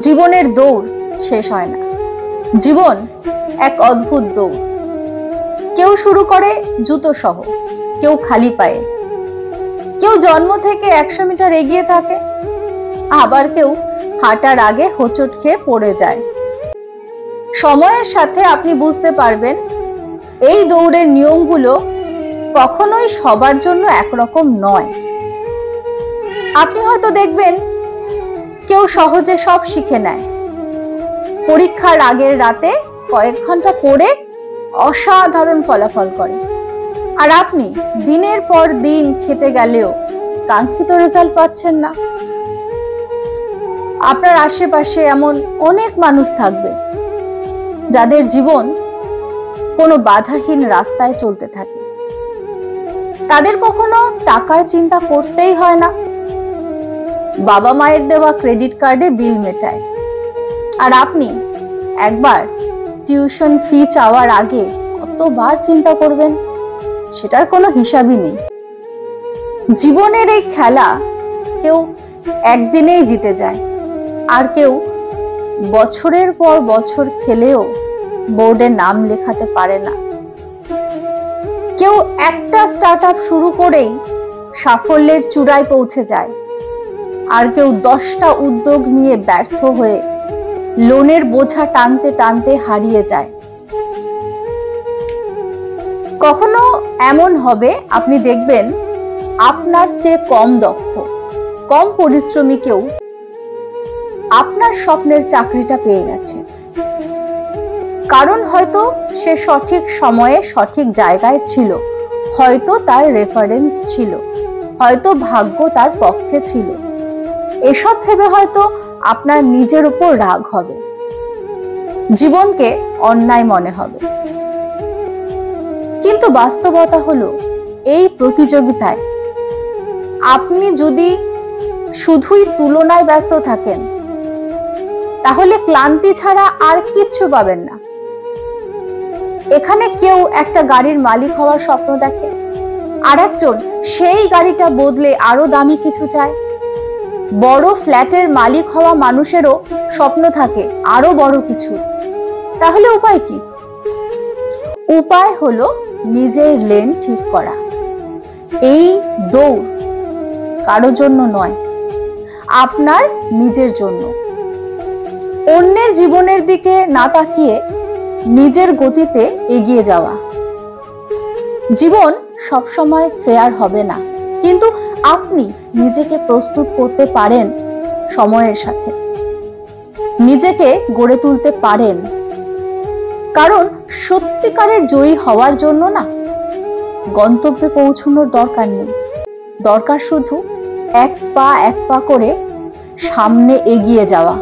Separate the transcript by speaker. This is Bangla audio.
Speaker 1: জীবনের দৌড় শেষ হয় না। জীবন এক অদ্ভুত দৌড়। কেউ শুরু করে জুতো সহ, কেউ খালি পায়ে, কেউ জন্ম থেকে 100 মিটার এগিয়ে থাকে, আবার কেউ হাঁটার আগে হোঁচট খেয়ে পড়ে যায়। সময়ের সাথে আপনি বুঝতে পারবেন এই দৌড়ের নিয়মগুলো কখনোই সবার জন্য একরকম নয়। আপনি হয়তো দেখবেন কেউ সহজে সব শিখে নেয়, পরীক্ষার আগের রাতে কয়েক ঘন্টা পড়ে অসাধারণ ফলাফল করে, আর আপনি দিনের পর দিন খেটে গেলেও কাঙ্ক্ষিত রেজাল্ট পাচ্ছেন না। আপনার আশেপাশে এমন অনেক মানুষ থাকবে যাদের জীবন কোনো বাধাহীন রাস্তায় চলতে থাকে। তাদের কখনো টাকার চিন্তা করতেই হয় না, বাবা মায়ের দেওয়া ক্রেডিট কার্ডে বিল মেটায়, আর আপনি একবার টিউশন ফি চাওয়ার আগে কতবার চিন্তা করবেন সেটার কোনো হিসাবই নেই। জীবনের এই খেলা কেউ একদিনেই জিতে যায়, আর কেউ বছরের পর বছর খেলেও বোর্ডে নাম লেখাতে পারে না। কেউ একটা স্টার্টআপ শুরু করেই সাফল্যের চূড়ায় পৌঁছে যায়, আর কেউ 10টা উদ্যোগ নিয়ে ব্যর্থ হয়ে লোনের বোঝা টানতে টানতে হারিয়ে যায়। কখনো এমন হবে আপনি দেখবেন আপনার চেয়ে কম দক্ষ, কম পরিশ্রমী কেউ আপনার স্বপ্নের চাকরিটা পেয়ে গেছে। কারণ হয়তো সে সঠিক সময়ে সঠিক জায়গায় ছিল, হয়তো তার রেফারেন্স ছিল, হয়তো ভাগ্য তার পক্ষে ছিল। এসব ভেবে হয়তো আপনার নিজের উপর রাগ হবে, জীবনকে অন্যায় মনে হবে। কিন্তু বাস্তবতা হলো এই প্রতিযোগিতায় আপনি যদি শুধুই তুলনায় ব্যস্ত থাকেন তাহলে ক্লান্তি ছাড়া আর কিচ্ছু পাবেন না। এখানে কেউ একটা গাড়ির মালিক হওয়ার স্বপ্ন দেখে, আর একজন সেই গাড়িটা বদলে আরো দামি কিছু চায়। বড় ফ্ল্যাটের মালিক হওয়া মানুষেরও স্বপ্ন থাকে আরো বড় কিছু। তাহলে উপায় কি? উপায় হলো নিজের লেন ঠিক করা। এই দৌড় কারো জন্য নয়, আপনার নিজের জন্য। অন্যের জীবনের দিকে না তাকিয়ে নিজের গতিতে এগিয়ে যাওয়া। জীবন সবসময় ফেয়ার হবে না, কিন্তু আপনি নিজেকে প্রস্তুত করতে পারেন সময়ের সাথে, নিজেকে গড়ে তুলতে পারেন। কারণ সত্যিকারের জয়ী হওয়ার জন্য না গন্তব্যে পৌঁছানোর দরকার নেই, দরকার শুধু এক পা এক পা করে সামনে এগিয়ে যাওয়া।